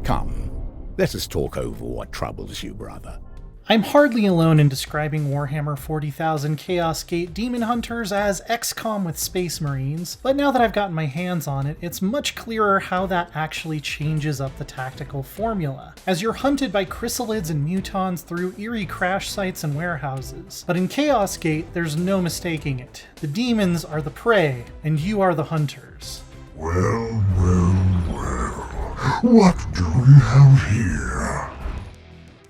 Come, let us talk over what troubles you, brother. I'm hardly alone in describing Warhammer 40,000 Chaos Gate Daemonhunters as XCOM with Space Marines, but now that I've gotten my hands on it, it's much clearer how that actually changes up the tactical formula, as you're hunted by chrysalids and mutons through eerie crash sites and warehouses. But in Chaos Gate, there's no mistaking it. The demons are the prey, and you are the hunters. Well, what do we have here?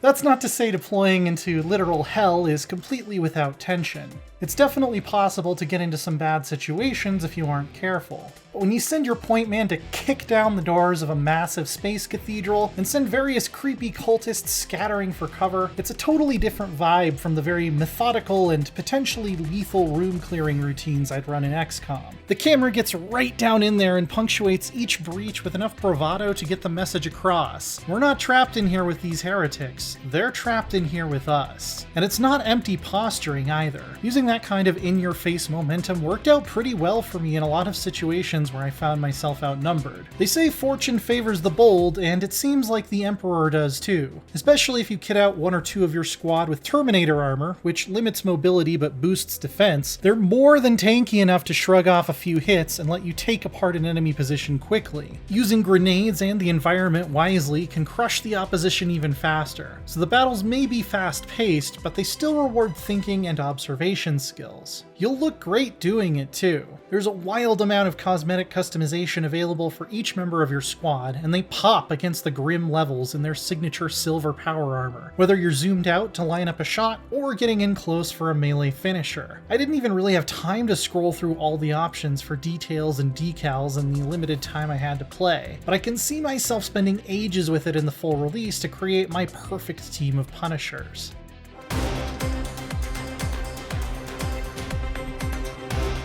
That's not to say deploying into literal hell is completely without tension. It's definitely possible to get into some bad situations if you aren't careful. But when you send your point man to kick down the doors of a massive space cathedral and send various creepy cultists scattering for cover, it's a totally different vibe from the very methodical and potentially lethal room clearing routines I'd run in XCOM. The camera gets right down in there and punctuates each breach with enough bravado to get the message across. We're not trapped in here with these heretics, they're trapped in here with us. And it's not empty posturing either. Using that kind of in-your-face momentum worked out pretty well for me in a lot of situations where I found myself outnumbered. They say fortune favors the bold, and it seems like the Emperor does too. Especially if you kit out one or two of your squad with Terminator armor, which limits mobility but boosts defense. They're more than tanky enough to shrug off a few hits and let you take apart an enemy position quickly. Using grenades and the environment wisely can crush the opposition even faster. So the battles may be fast-paced, but they still reward thinking and observation skills. You'll look great doing it too. There's a wild amount of cosmetic customization available for each member of your squad, and they pop against the grim levels in their signature silver power armor, whether you're zoomed out to line up a shot or getting in close for a melee finisher. I didn't even really have time to scroll through all the options for details and decals in the limited time I had to play, but I can see myself spending ages with it in the full release to create my perfect team of Punishers.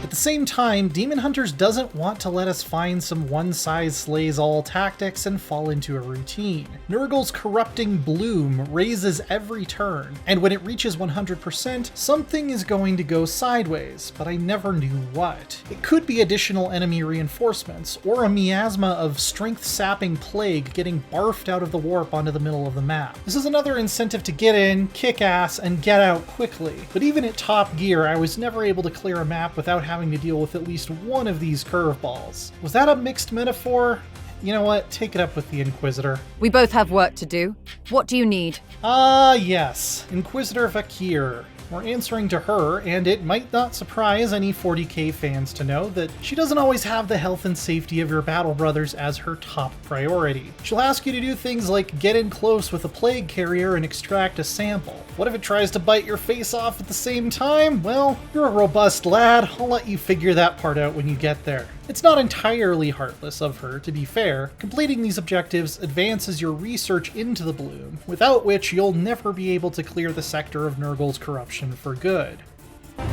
At the same time, Daemonhunters doesn't want to let us find some one-size-slays-all tactics and fall into a routine. Nurgle's corrupting bloom raises every turn, and when it reaches 100%, something is going to go sideways, but I never knew what. It could be additional enemy reinforcements, or a miasma of strength-sapping plague getting barfed out of the warp onto the middle of the map. This is another incentive to get in, kick ass, and get out quickly, but even at top gear, I was never able to clear a map without having to deal with at least one of these curveballs. Was that a mixed metaphor? You know what? Take it up with the Inquisitor. We both have work to do. What do you need? Yes. Inquisitor Vakir. We're answering to her, and it might not surprise any 40k fans to know that she doesn't always have the health and safety of your battle brothers as her top priority. She'll ask you to do things like get in close with a plague carrier and extract a sample. What if it tries to bite your face off at the same time? Well, you're a robust lad, I'll let you figure that part out when you get there. It's not entirely heartless of her, to be fair. Completing these objectives advances your research into the bloom, without which you'll never be able to clear the sector of Nurgle's corruption for good.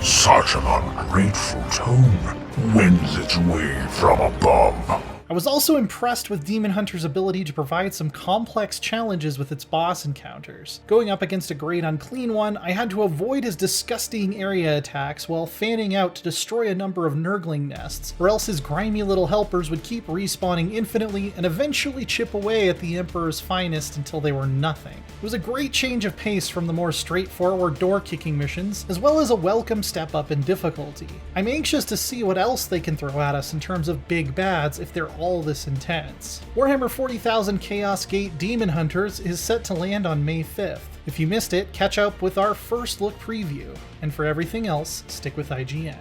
Such an ungrateful tone wins its way from above. I was also impressed with Daemonhunters' ability to provide some complex challenges with its boss encounters. Going up against a Great Unclean One, I had to avoid his disgusting area attacks while fanning out to destroy a number of Nurgling nests, or else his grimy little helpers would keep respawning infinitely and eventually chip away at the Emperor's finest until they were nothing. It was a great change of pace from the more straightforward door-kicking missions, as well as a welcome step up in difficulty. I'm anxious to see what else they can throw at us in terms of big bads if they're all this intense. Warhammer 40,000 Chaos Gate Daemonhunters is set to land on May 5th. If you missed it, catch up with our first look preview. And for everything else, stick with IGN.